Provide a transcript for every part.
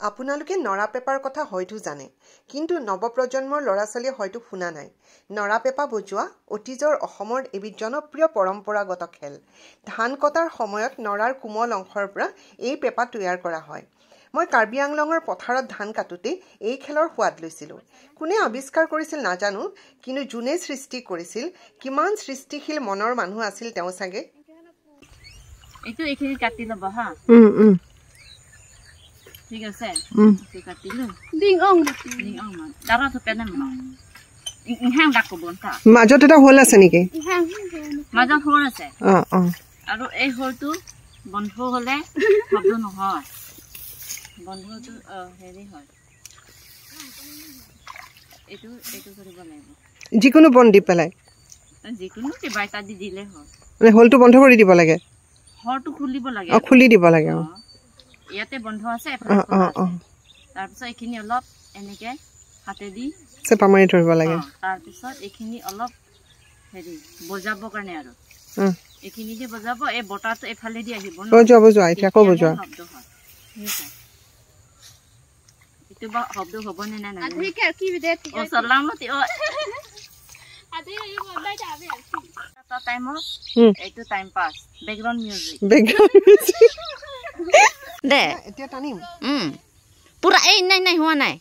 আপোনালোকে নৰা পেপাৰ কথা হয়তো জানে, কিন্তু নৱপ্ৰজন্মৰ ল'ৰা ছোৱালীয়ে হয়তো শুনা নাই। নৰা পেঁপা বজোৱা অতীজৰ অসমৰ এবিধ জনপ্ৰিয় পৰম্পৰাগত খেল। ধান কটাৰ সময়ত নৰাৰ কোমল অংশৰ পৰা এই পেঁপা তৈয়াৰ কৰা হয়। মই কাৰ্বি আংলঙৰ পথাৰত ধান কাটোতে এই খেলৰ সোৱাদ লৈছিলোঁ। কোনে আৱিষ্কাৰ কৰিছিল নাজানো, কিন্তু যোনে সৃষ্টি কৰিছিল, কিমান সৃষ্টিশীল মনৰ মানুহ আছিল তেওঁ চাগে। এইটো এইখিনি কাটি ল'ব হা। ঠিক আছে কাটিলো মাজত এটা হোল আছে নেকি? মাজত হোল আছে আৰু এই হোলটো বন্ধ হলে শব্দ নহয়। বন্ধটো হেৰি হয়, এইটো এইটো কৰিব লাগিব। যিকোনো বন দি পেলাই যিকোনো কিবা এটা দি দিলে হয়। মানে হোলটো বন্ধ কৰি দিব লাগে, হৰটো খুলিব লাগে। খুলি দিব লাগে। ইয়াতে বন্ধ আছে, তাৰপিছত এইখিনি অলপ এনেকে হাতেদি চেপা মাৰি ধৰিব লাগে। তাৰপিছত এইখিনি অলপ হেৰি বজাবৰ কাৰণে আৰু এইখিনি দি বজাব। এই বতাহটো এফালে দি আহিব, বজোৱা এতিয়া আকৌ বজোৱা। শব্দ হয় এইটো বা শব্দ হ'ব নে নাই চলামতি এইটো টাইম পাছ বেকগ্ৰাউণ্ড মিউজিক দে এতিয়া টানিম। পুৰা এই নাই নাই হোৱা নাই,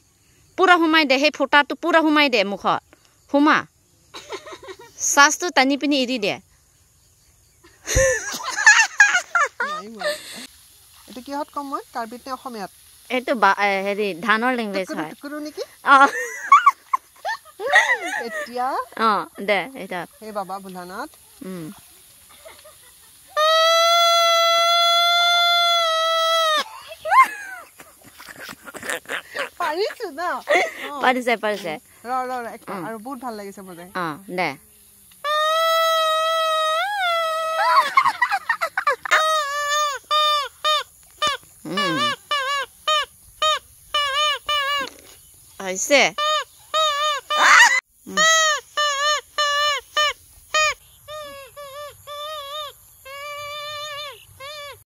পুৰা সোমাই দে। সেই ফুটাটো পুৰা সোমাই দে, মুখত সোমা, চাচটো টানি পিনি এৰি দে। এইটো কিহত কম মই, কাৰ্বিত নে অসমীয়াত? এইটো হেৰি ধানৰ লেংগুৱেজ হয় নেকি? এতিয়া দে এটা হে বাবা ভোলানাথ। পাৰিছো না? পাৰিছে পাৰিছে। আৰু বহুত ভাল লাগিছে বজাই। দে হৈছে।